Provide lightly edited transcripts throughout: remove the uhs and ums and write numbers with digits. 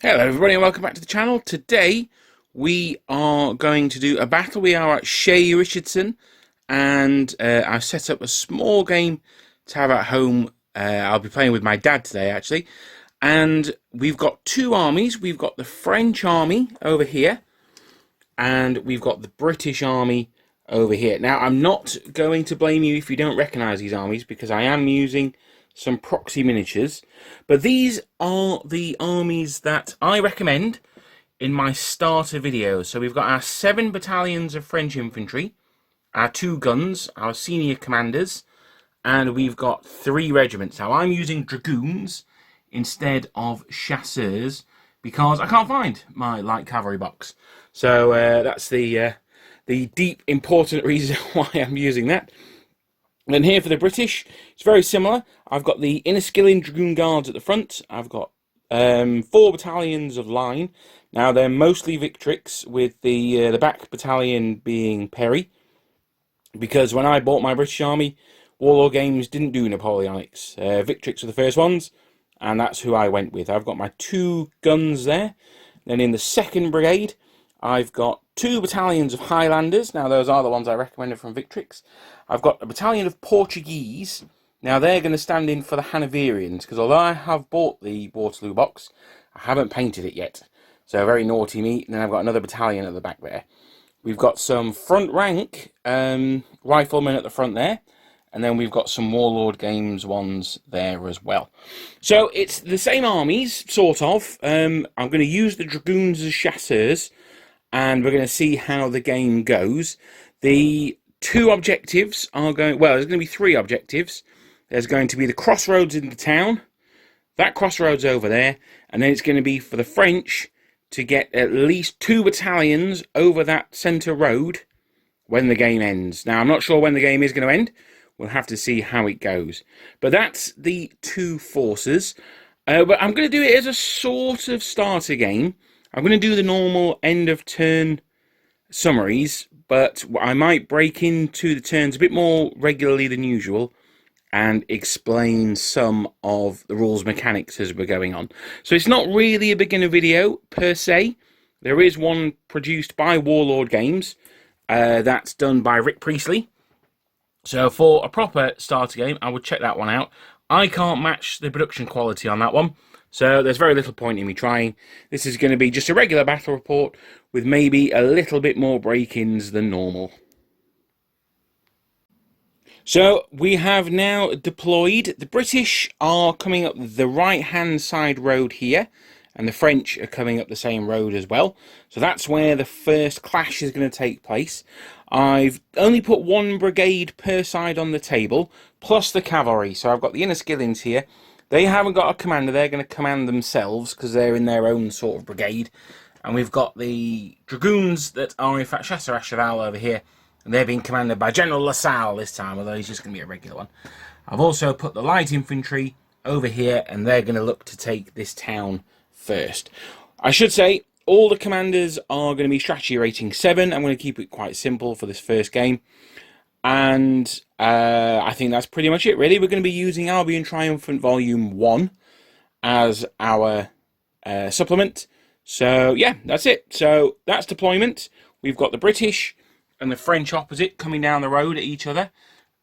Hello everybody and welcome back to the channel. Today we are going to do a battle. We are at Shea Richardson and I've set up a small game to have at home. I'll be playing with my dad today actually. And we've got two armies. We've got the French army over here and we've got the British army over here. Now I'm not going to blame you if you don't recognise these armies because I am using some proxy miniatures, but these are the armies that I recommend in my starter videos. So we've got our 7 battalions of French infantry, our 2 guns, our senior commanders, and we've got 3 regiments. Now I'm using dragoons instead of chasseurs because I can't find my light cavalry box. So that's the deep important reason why I'm using that. And here for the British, it's very similar. I've got the Inniskilling Dragoon Guards at the front. I've got 4 battalions of line. Now they're mostly Victrix, with the back battalion being Perry. Because when I bought my British Army, Wargames didn't do Napoleonics. Victrix were the first ones, and that's who I went with. I've got my 2 guns there. Then in the 2nd Brigade, I've got 2 battalions of Highlanders. Now, those are the ones I recommended from Victrix. I've got a battalion of Portuguese. Now, they're going to stand in for the Hanoverians, because although I have bought the Waterloo box, I haven't painted it yet. So, very naughty me. And then I've got another battalion at the back there. We've got some front rank riflemen at the front there. And then we've got some Warlord Games ones there as well. So, it's the same armies, sort of. I'm going to use the Dragoons as chasseurs, and we're going to see how the game goes. The 2 objectives are going... Well, there's going to be 3 objectives. There's going to be the crossroads in the town, that crossroads over there, and then it's going to be for the French to get at least 2 battalions over that centre road when the game ends. Now, I'm not sure when the game is going to end. We'll have to see how it goes. But that's the 2 forces. But I'm going to do it as a sort of starter game. I'm going to do the normal end of turn summaries, but I might break into the turns a bit more regularly than usual and explain some of the rules mechanics as we're going on. So it's not really a beginner video per se. There is one produced by Warlord Games that's done by Rick Priestley. So for a proper starter game, I would check that one out. I can't match the production quality on that one, so there's very little point in me trying. This is going to be just a regular battle report with maybe a little bit more break-ins than normal. So we have now deployed. The British are coming up the right-hand side road here, and the French are coming up the same road as well. So that's where the first clash is going to take place. I've only put 1 brigade per side on the table, plus the cavalry. So I've got the Inniskillings here. They haven't got a commander. They're going to command themselves because they're in their own sort of brigade. And we've got the dragoons that are in fact Chasseur à Cheval over here. And they're being commanded by General LaSalle this time, although he's just going to be a regular one. I've also put the light infantry over here, and they're going to look to take this town first. I should say, all the commanders are going to be strategy rating 7. I'm going to keep it quite simple for this first game. And I think that's pretty much it, really. We're going to be using Albion Triumphant Volume 1 as our supplement. So, yeah, that's it. So, that's deployment. We've got the British and the French opposite coming down the road at each other.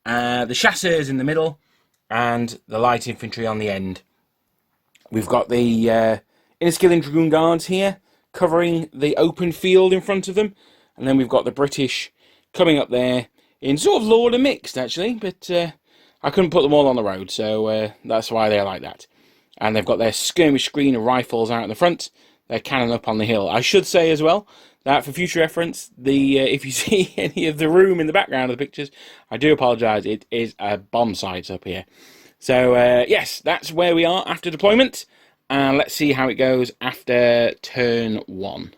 The chasseurs in the middle, and the light infantry on the end. We've got the Inniskilling Dragoon Guards here, covering the open field in front of them. And then we've got the British coming up there in sort of Lord and mixed, actually. But I couldn't put them all on the road, so that's why they're like that. And they've got their skirmish screen of rifles out in the front. Their cannon up on the hill. I should say as well that for future reference, if you see any of the room in the background of the pictures, I do apologise. It is a bomb site up here. So, yes, that's where we are after deployment. And let's see how it goes after turn 1.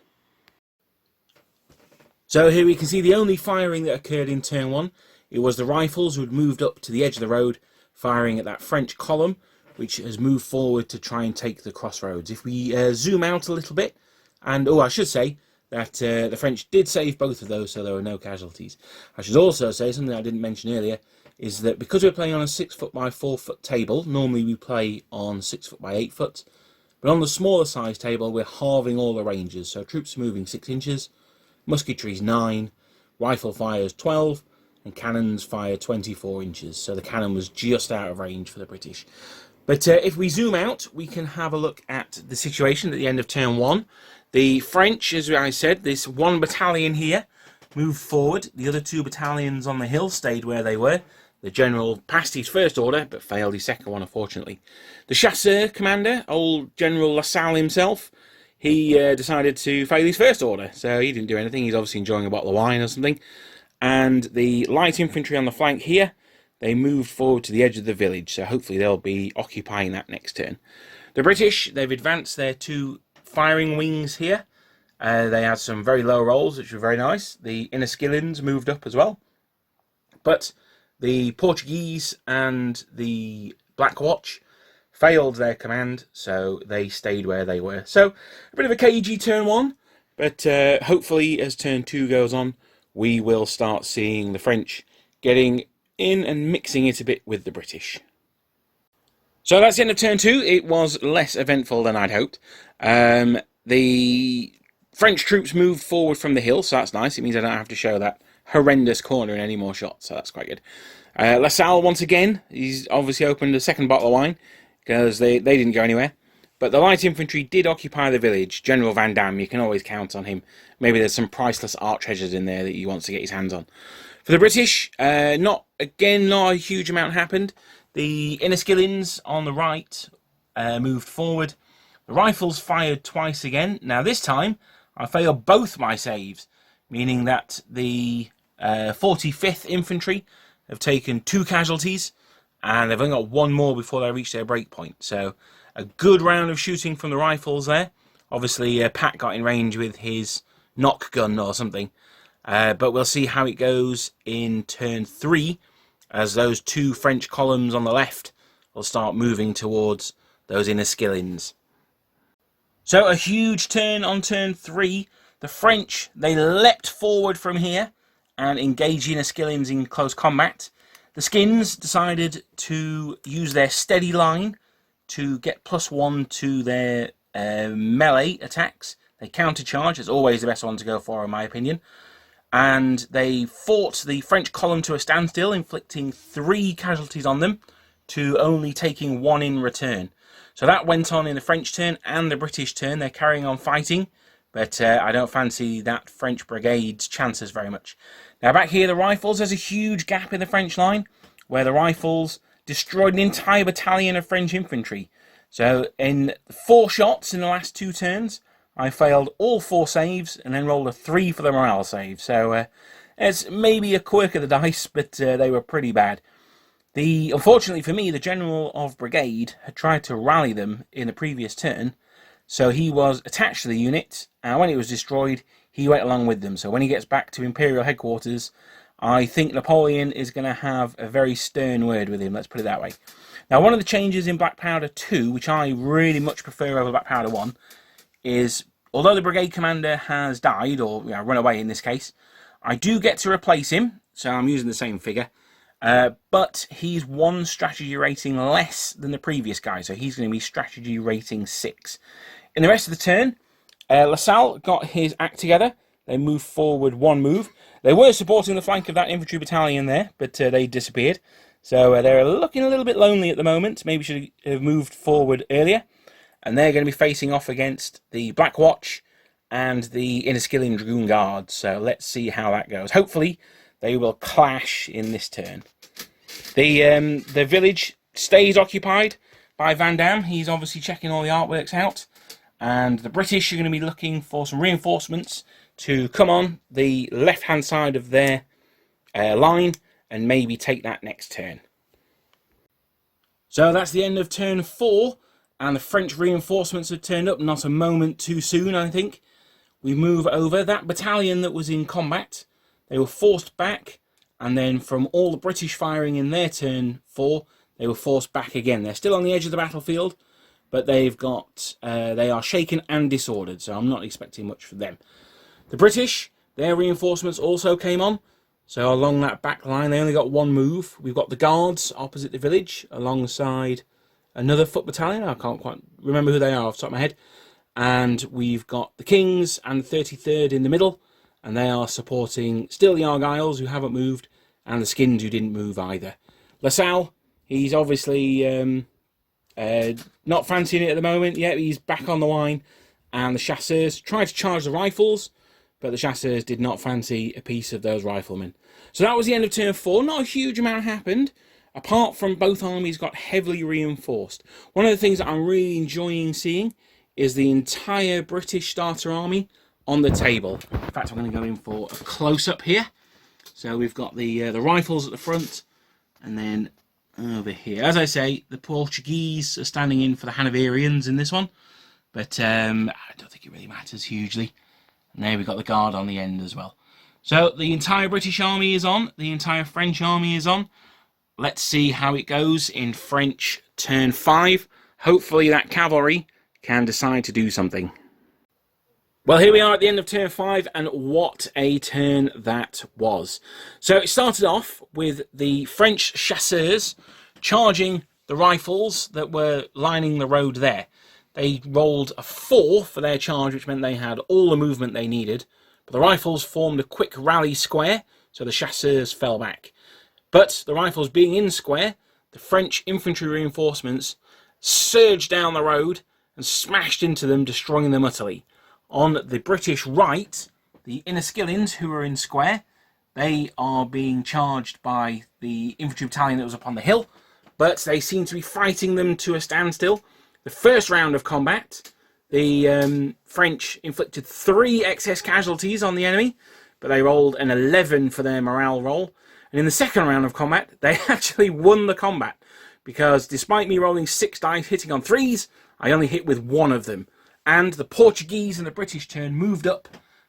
So here we can see the only firing that occurred in turn 1. It was the rifles who had moved up to the edge of the road, firing at that French column, which has moved forward to try and take the crossroads. If we zoom out a little bit, and I should say that the French did save both of those, so there were no casualties. I should also say, something I didn't mention earlier, is that because we're playing on a 6 foot by 4 foot table, normally we play on 6 foot by 8 foot, But on the smaller size table, we're halving all the ranges. So troops are moving 6 inches, musketry's 9, rifle fires 12, and cannons fire 24 inches. So the cannon was just out of range for the British. But if we zoom out, we can have a look at the situation at the end of turn 1. The French, as I said, this one battalion here moved forward. The other 2 battalions on the hill stayed where they were. The general passed his first order, but failed his second one, unfortunately. The chasseur commander, old General Lasalle himself, he decided to fail his first order. So he didn't do anything. He's obviously enjoying a bottle of wine or something. And the light infantry on the flank here, they moved forward to the edge of the village. So hopefully they'll be occupying that next turn. The British, they've advanced their 2 firing wings here. They had some very low rolls, which were very nice. The Inniskillens moved up as well. But the Portuguese and the Black Watch failed their command, so they stayed where they were. So, a bit of a cagey turn 1, but hopefully as turn 2 goes on, we will start seeing the French getting in and mixing it a bit with the British. So that's the end of turn 2. It was less eventful than I'd hoped. The French troops moved forward from the hill, so that's nice. It means I don't have to show that horrendous corner in any more shots, so that's quite good. Lasalle, once again, he's obviously opened a second bottle of wine, because they didn't go anywhere. But the light infantry did occupy the village. General Van Damme, you can always count on him. Maybe there's some priceless art treasures in there that he wants to get his hands on. For the British, not a huge amount happened. The Inniskillens on the right moved forward. The rifles fired twice again. Now this time, I failed both my saves, meaning that the 45th Infantry have taken 2 casualties, and they've only got 1 more before they reach their break point. So a good round of shooting from the rifles there. Obviously, Pat got in range with his knock gun or something. But we'll see how it goes in turn 3, as those 2 French columns on the left will start moving towards those Inniskillens. So a huge turn on turn 3. The French, they leapt forward from here and engaged Inniskillens in close combat. The Skins decided to use their steady line to get +1 to their melee attacks. They countercharge, it's always the best one to go for in my opinion. And they fought the French column to a standstill, inflicting 3 casualties on them to only taking 1 in return. So that went on in the French turn and the British turn. They're carrying on fighting, but I don't fancy that French brigade's chances very much. Now back here, the rifles, there's a huge gap in the French line where the rifles destroyed an entire battalion of French infantry. So in 4 shots in the last 2 turns, I failed all 4 saves and then rolled a 3 for the morale save. So it's maybe a quirk of the dice, but they were pretty bad. Unfortunately for me, the General of Brigade had tried to rally them in the previous turn, so he was attached to the unit, and when it was destroyed, he went along with them. So when he gets back to Imperial Headquarters, I think Napoleon is going to have a very stern word with him, let's put it that way. Now, one of the changes in Black Powder 2, which I really much prefer over Black Powder 1, is although the brigade commander has died, or run away in this case, I do get to replace him, so I'm using the same figure. But he's 1 strategy rating less than the previous guy, so he's going to be strategy rating 6. In the rest of the turn, Lasalle got his act together. They moved forward 1 move. They were supporting the flank of that infantry battalion there, but they disappeared. So they're looking a little bit lonely at the moment. Maybe should have moved forward earlier. And they're going to be facing off against the Black Watch and the Inniskillen Dragoon Guards. So let's see how that goes. Hopefully they will clash in this turn. The village stays occupied by Van Damme. He's obviously checking all the artworks out. And the British are going to be looking for some reinforcements to come on the left-hand side of their line and maybe take that next turn. So that's the end of turn 4. And the French reinforcements have turned up, not a moment too soon, I think. We move over. That battalion that was in combat, they were forced back, and then from all the British firing in their turn 4, they were forced back again. They're still on the edge of the battlefield, but they are shaken and disordered, so I'm not expecting much from them. The British, their reinforcements also came on, so along that back line, they only got 1 move. We've got the guards opposite the village, alongside another foot battalion. I can't quite remember who they are off the top of my head. And we've got the Kings and the 33rd in the middle, and they are supporting still the Argylls, who haven't moved, and the Skins, who didn't move either. LaSalle, he's obviously not fancying it at the moment. Yeah, he's back on the line. And the Chasseurs tried to charge the rifles, but the Chasseurs did not fancy a piece of those riflemen. So that was the end of turn 4. Not a huge amount happened, apart from both armies got heavily reinforced. One of the things that I'm really enjoying seeing is the entire British starter army on the table. In fact, I'm going to go in for a close-up here. So we've got the rifles at the front, and then over here. As I say, the Portuguese are standing in for the Hanoverians in this one, but I don't think it really matters hugely. And there we've got the Guard on the end as well. So the entire British army is on, the entire French army is on. Let's see how it goes in French turn 5. Hopefully that cavalry can decide to do something. Well, here we are at the end of turn 5, and what a turn that was. So it started off with the French chasseurs charging the rifles that were lining the road there. They rolled a 4 for their charge, which meant they had all the movement they needed. But the rifles formed a quick rally square, so the chasseurs fell back. But the rifles being in square, the French infantry reinforcements surged down the road and smashed into them, destroying them utterly. On the British right, the Inniskillings, who are in square, they are being charged by the infantry battalion that was up on the hill, but they seem to be fighting them to a standstill. The first round of combat, the French inflicted 3 excess casualties on the enemy, but they rolled an 11 for their morale roll. And in the second round of combat, they actually won the combat, because despite me rolling 6 dice hitting on 3s, I only hit with 1 of them. And the Portuguese and the British turn moved up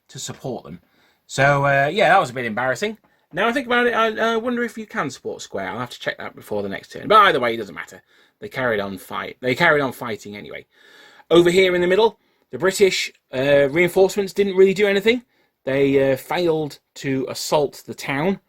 to support them. So, yeah, that was a bit embarrassing. Now I think about it, I wonder if you can support square. I'll have to check that before the next turn. But either way, it doesn't matter. They carried on fighting anyway. Over here in the middle, the British reinforcements didn't really do anything. They failed to assault the town.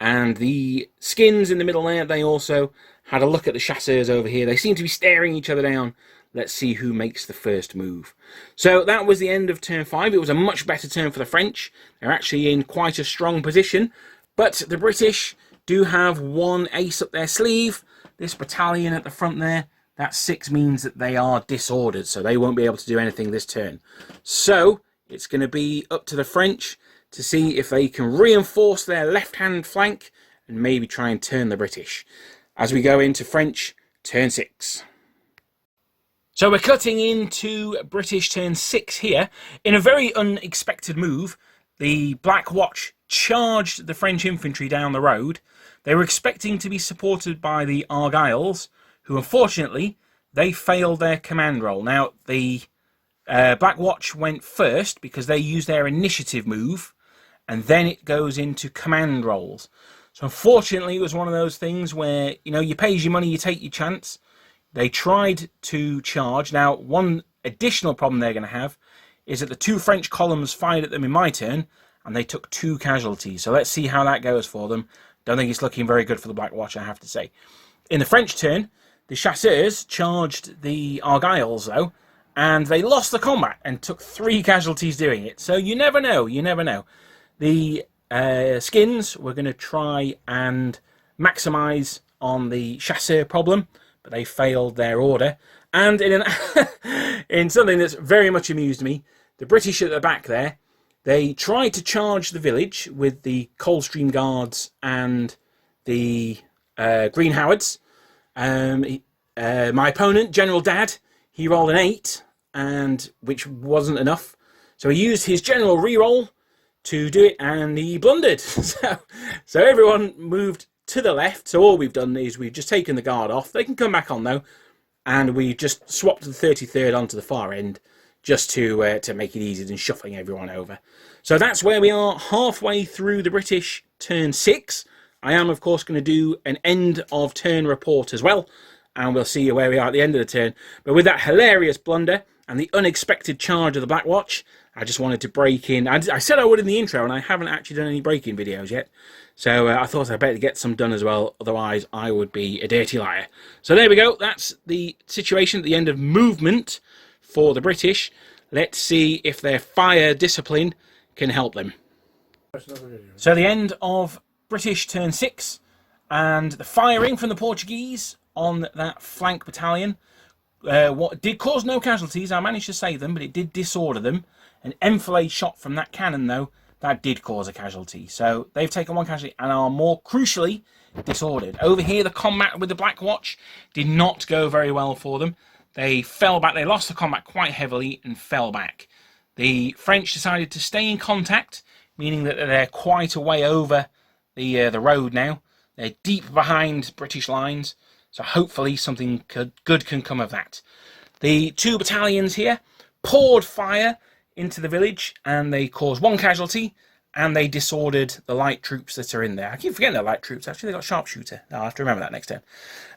And the Skins in the middle there, they also had a look at the chasseurs over here. They seem to be staring each other down. Let's see who makes the first move. So that was the end of turn 5. It was a much better turn for the French. They're actually in quite a strong position. But the British do have 1 ace up their sleeve. This battalion at the front there, that 6 means that they are disordered. So they won't be able to do anything this turn. So it's going to be up to the French to see if they can reinforce their left-hand flank and maybe try and turn the British. As we go into French turn 6. So we're cutting into British turn 6 here. In a very unexpected move, the Black Watch charged the French infantry down the road. They were expecting to be supported by the Argylls, who unfortunately, they failed their command roll. Now, the Black Watch went first because they used their initiative move, and then it goes into command rolls. So unfortunately, it was one of those things where, you know, you pay your money, you take your chance. They tried to charge. Now, one additional problem they're going to have is that the 2 French columns fired at them in my turn, and they took 2 casualties. So let's see how that goes for them. Don't think it's looking very good for the Black Watch, I have to say. In the French turn, the chasseurs charged the Argylls, though, and they lost the combat and took 3 casualties doing it. So you never know, you never know. The Skins were going to try and maximise on the chasseur problem, but they failed their order. And in something that's very much amused me, the British at the back there, they tried to charge the village with the Coldstream Guards and the Green Howards. My opponent, General Dad, he rolled an 8, and which wasn't enough. So he used his general reroll to do it, and he blundered. So everyone moved to the left. So all we've done is we've just taken the guard off. They can come back on though, and we just swapped the 33rd onto the far end just to make it easier than shuffling everyone over. So that's where we are, halfway through the British turn 6. I am of course going to do an end of turn report as well, and we'll see where we are at the end of the turn. But with that hilarious blunder, and the unexpected charge of the Black Watch, I just wanted to break in. I said I would in the intro, and I haven't actually done any break-in videos yet. So I thought I'd better get some done as well, otherwise I would be a dirty liar. So there we go, that's the situation at the end of movement for the British. Let's see if their fire discipline can help them. So the end of British turn 6, and the firing from the Portuguese on that flank battalion. What did cause no casualties, I managed to save them, but it did disorder them. An enfilade shot from that cannon, though, that did cause a casualty. So they've taken one casualty and are more crucially disordered. Over here, the combat with the Black Watch did not go very well for them. They fell back. They lost the combat quite heavily and fell back. The French decided to stay in contact, meaning that they're quite a way over the road now. They're deep behind British lines, so hopefully something good can come of that. The two battalions here poured fire into the village, and they caused one casualty, and they disordered the light troops that are in there. I keep forgetting they're light troops, actually. They got sharpshooter. I'll have to remember that next time.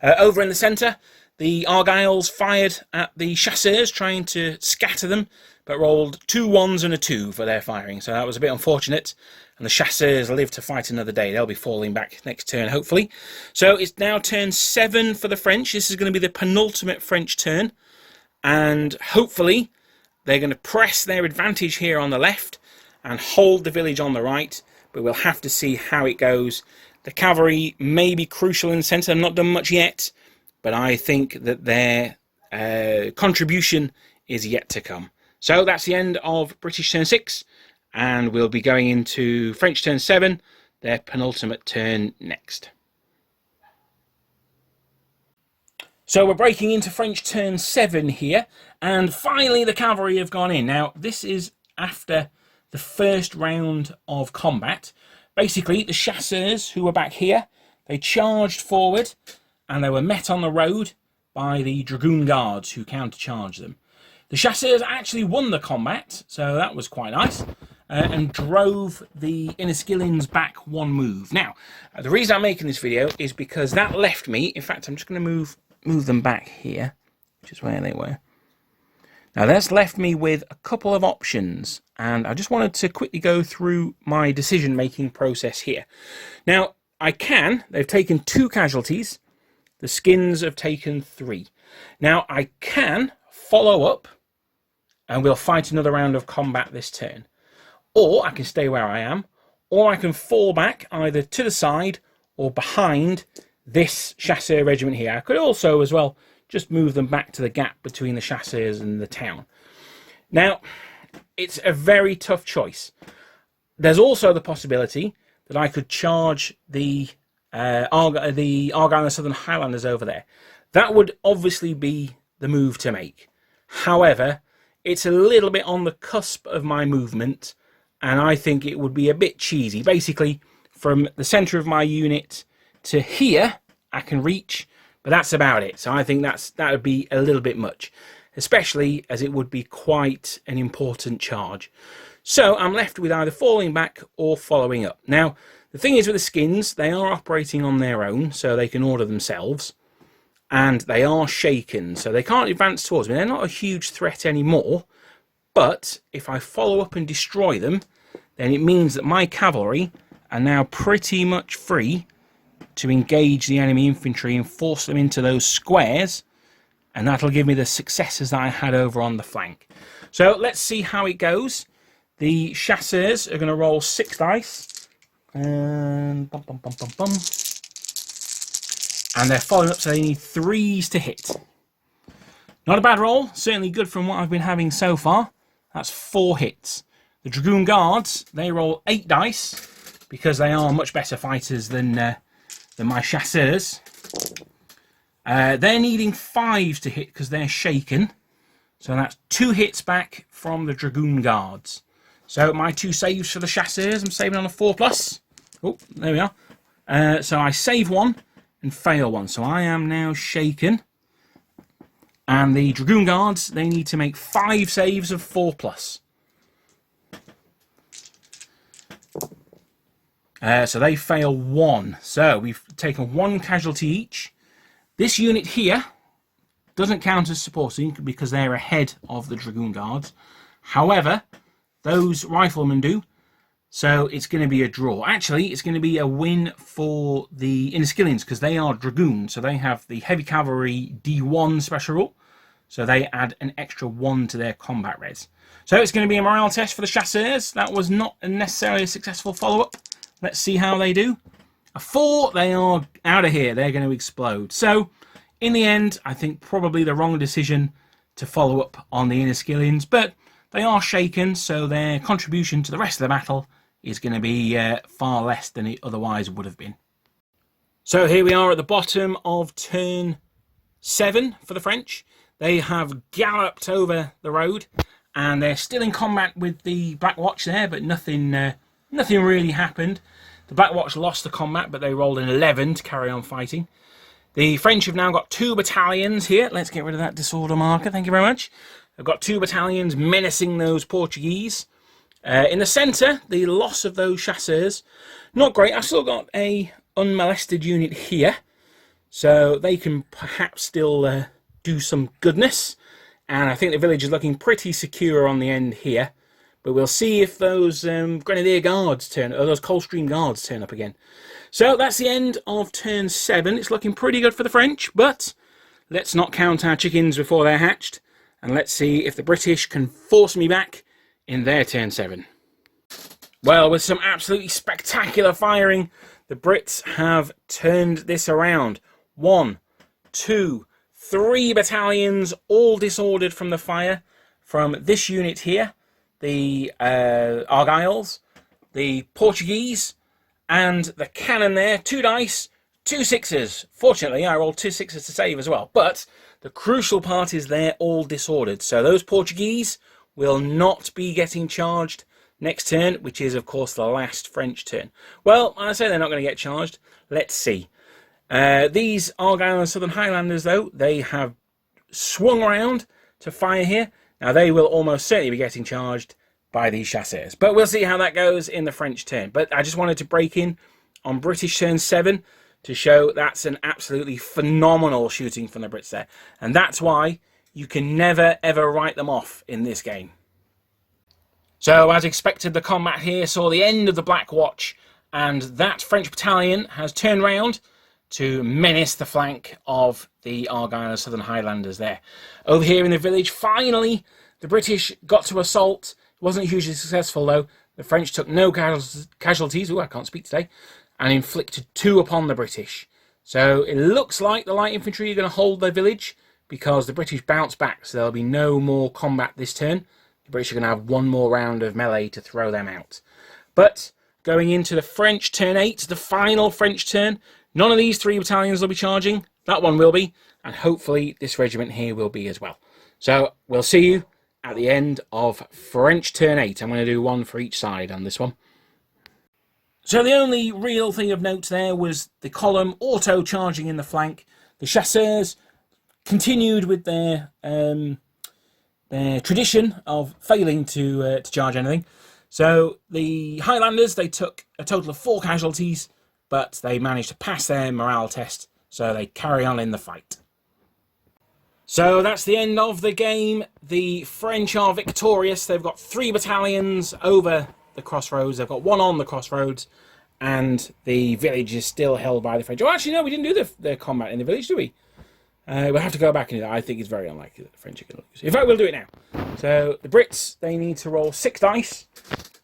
Over in the centre, the Argylls fired at the chasseurs, trying to scatter them, but rolled 2 1s and a 2 for their firing. So that was a bit unfortunate, and the chasseurs live to fight another day. They'll be falling back next turn, hopefully. So it's now turn 7 for the French. This is going to be the penultimate French turn, and hopefully they're going to press their advantage here on the left and hold the village on the right, but we'll have to see how it goes. The cavalry may be crucial in the centre. They've not done much yet, but I think that their contribution is yet to come. So that's the end of British turn 6, and we'll be going into French turn 7, their penultimate turn next. So we're breaking into French turn 7 here, and finally the cavalry have gone in. Now, this is after the first round of combat. Basically, the chasseurs who were back here, they charged forward, and they were met on the road by the Dragoon Guards who countercharged them. The chasseurs actually won the combat, so that was quite nice, and drove the Inniskillings back 1 move. Now, the reason I'm making this video is because that left me, in fact, I'm just going to move them back here, which is where they were. Now, that's left me with a couple of options, and I just wanted to quickly go through my decision-making process here. Now, they've taken 2 casualties, the Skins have taken 3. Now, I can follow up, and we'll fight another round of combat this turn. Or I can stay where I am, or I can fall back either to the side or behind this chasseur regiment here. I could also, as well, just move them back to the gap between the chasseurs and the town. Now, it's a very tough choice. There's also the possibility that I could charge the Argyll and the Southern Highlanders over there. That would obviously be the move to make. However, it's a little bit on the cusp of my movement, and I think it would be a bit cheesy. Basically, from the centre of my unit to here, I can reach, but that's about it. So I think that would be a little bit much, especially as it would be quite an important charge. So I'm left with either falling back or following up. Now, the thing is with the Skins, they are operating on their own, so they can order themselves, and they are shaken, so they can't advance towards me. They're not a huge threat anymore, but if I follow up and destroy them, then it means that my cavalry are now pretty much free to engage the enemy infantry and force them into those squares, and that'll give me the successes that I had over on the flank. So let's see how it goes. The chasseurs are going to roll 6 dice, and and they're following up, so they need 3s to hit. Not a bad roll, certainly good from what I've been having so far. That's 4 hits. The Dragoon Guards, they roll 8 dice because they are much better fighters than my chasseurs. They're needing 5s to hit because they're shaken. So that's 2 hits back from the Dragoon Guards. So my 2 saves for the chasseurs, I'm saving on a 4+. Oh, there we are. So I save 1 and fail 1. So I am now shaken. And the Dragoon Guards, they need to make 5 saves of 4+. So they fail 1. So we've taken 1 casualty each. This unit here Doesn't count as supporting because they're ahead of the Dragoon Guards. However, those riflemen do. So it's going to be a draw. Actually, it's going to be a win for the Inniskillians because they are Dragoons. So they have the Heavy Cavalry D1 special rule. So they add an extra 1 to their combat res. So it's going to be a morale test for the Chasseurs. That was not necessarily a successful follow-up. Let's see how they do. A 4, they are out of here. They're going to explode. So in the end, I think probably the wrong decision to follow up on the Inniskillians. But they are shaken, so their contribution to the rest of the battle is going to be far less than it otherwise would have been. So here we are at the bottom of turn 7 for the French. They have galloped over the road and they're still in combat with the Black Watch there, but nothing really happened. The Black Watch lost the combat, but they rolled an 11 to carry on fighting. The French have now got 2 battalions here. Let's get rid of that disorder marker, thank you very much. They've got 2 battalions menacing those Portuguese. In the centre, the loss of those Chasseurs, not great. I've still got a unmolested unit here, so they can perhaps still do some goodness. And I think the village is looking pretty secure on the end here. But we'll see if those Grenadier Guards turn, or those Coldstream Guards turn up again. So that's the end of turn 7. It's looking pretty good for the French, but let's not count our chickens before they're hatched. And let's see if the British can force me back in their turn 7. Well, with some absolutely spectacular firing, the Brits have turned this around. 1, 2, 3 battalions, all disordered from the fire from this unit here, the Argylls, the Portuguese, and the cannon there. 2 dice, 2 6s. Fortunately, I rolled 2 6s to save as well, but the crucial part is they're all disordered. So those Portuguese will not be getting charged next turn, which is, of course, the last French turn. Well, I say they're not going to get charged. Let's see. These Argyll and Southern Highlanders, though, they have swung around to fire here. Now, they will almost certainly be getting charged by these Chasseurs. But we'll see how that goes in the French turn. But I just wanted to break in on British turn 7 to show that's an absolutely phenomenal shooting from the Brits there. And that's why you can never, ever write them off in this game. So, as expected, the combat here saw the end of the Black Watch, and that French battalion has turned round to menace the flank of the Argyll and Southern Highlanders there. Over here in the village, finally, the British got to assault. It wasn't hugely successful, though. The French took no casualties, I can't speak today, and inflicted 2 upon the British. So, it looks like the light infantry are going to hold their village, because the British bounce back, so there'll be no more combat this turn. The British are going to have 1 more round of melee to throw them out. But going into the French turn 8, the final French turn, none of these 3 battalions will be charging. That one will be, and hopefully this regiment here will be as well. So we'll see you at the end of French turn 8. I'm going to do 1 for each side on this one. So the only real thing of note there was the column auto-charging in the flank. The Chasseurs continued with their tradition of failing to charge anything. So the Highlanders, they took a total of 4 casualties, but they managed to pass their morale test, so they carry on in the fight. So that's the end of the game. The French are victorious. They've got 3 battalions over the crossroads. They've got 1 on the crossroads, and the village is still held by the French. Oh, actually, no, we didn't do the combat in the village, do we? We'll have to go back and do that. I think it's very unlikely that the French are going to lose. In fact, we'll do it now. So the Brits, they need to roll 6 dice,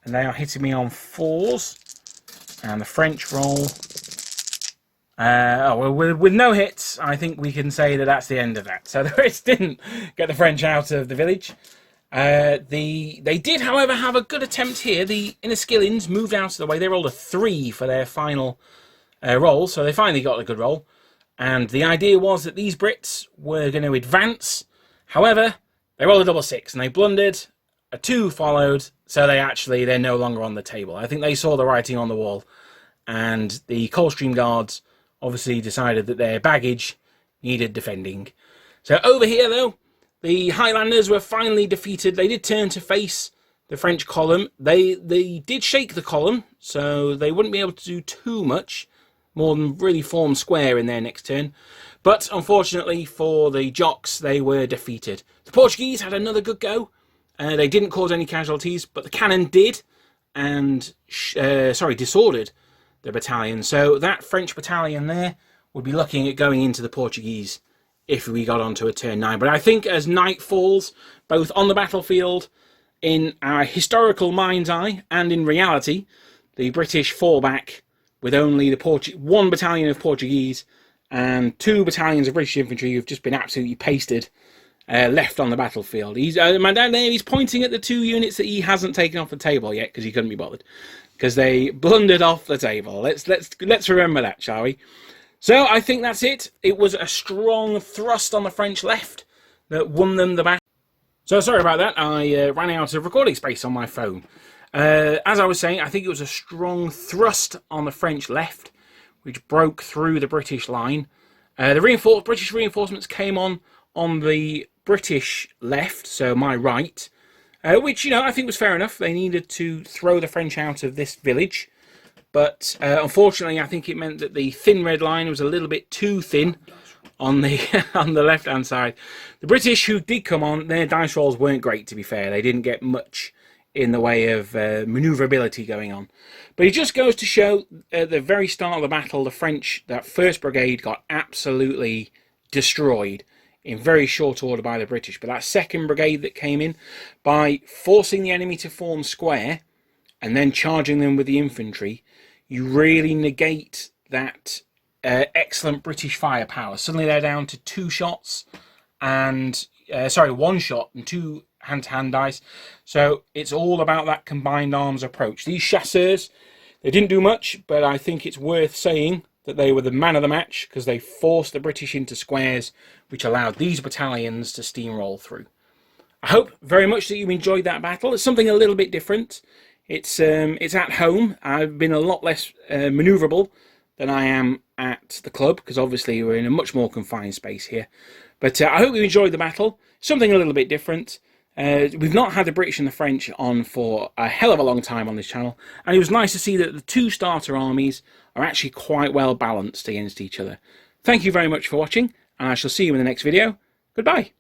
and they are hitting me on 4s. And the French roll... with no hits, I think we can say that that's the end of that. So the Brits didn't get the French out of the village. They did, however, have a good attempt here. The Inniskillians moved out of the way. They rolled a 3 for their final roll, so they finally got a good roll. And the idea was that these Brits were going to advance. However, they rolled a double 6 and they blundered. A 2 followed, so they're no longer on the table. I think they saw the writing on the wall. And the Coldstream Guards obviously decided that their baggage needed defending. So over here, though, the Highlanders were finally defeated. They did turn to face the French column. They did shake the column, so they wouldn't be able to do too much more than really form square in their next turn. But unfortunately for the Jocks, they were defeated. The Portuguese had another good go. They didn't cause any casualties, but the cannon did, and disordered the battalion. So that French battalion there would be looking at going into the Portuguese if we got onto a turn 9. But I think as night falls, both on the battlefield, in our historical mind's eye, and in reality, the British fall back with only the one battalion of Portuguese and 2 battalions of British infantry who've just been absolutely pasted left on the battlefield. My dad there, he's pointing at the 2 units that he hasn't taken off the table yet because he couldn't be bothered, because they blundered off the table. Let's remember that, shall we? So I think that's it. It was a strong thrust on the French left that won them the battle. So sorry about that. I ran out of recording space on my phone. As I was saying, I think it was a strong thrust on the French left, which broke through the British line. The British reinforcements came on the British left, so my right, which, I think was fair enough. They needed to throw the French out of this village. But unfortunately, I think it meant that the thin red line was a little bit too thin on the on the left-hand side. The British who did come on, their dice rolls weren't great, to be fair. They didn't get much in the way of manoeuvrability going on. But it just goes to show, at the very start of the battle, the French, that 1st Brigade, got absolutely destroyed in very short order by the British. But that 2nd Brigade that came in, by forcing the enemy to form square and then charging them with the infantry, you really negate that excellent British firepower. Suddenly they're down to 2 shots and 1 shot and 2 hand-to-hand dice. So it's all about that combined arms approach. These chasseurs, they didn't do much, but I think it's worth saying that they were the man of the match because they forced the British into squares, which allowed these battalions to steamroll through. I hope very much that you enjoyed that battle. It's something a little bit different. It's at home. I've been a lot less manoeuvrable than I am at the club, because obviously we're in a much more confined space here. But I hope you enjoyed the battle. Something a little bit different. We've not had the British and the French on for a hell of a long time on this channel, and it was nice to see that the 2 starter armies are actually quite well balanced against each other. Thank you very much for watching, and I shall see you in the next video. Goodbye.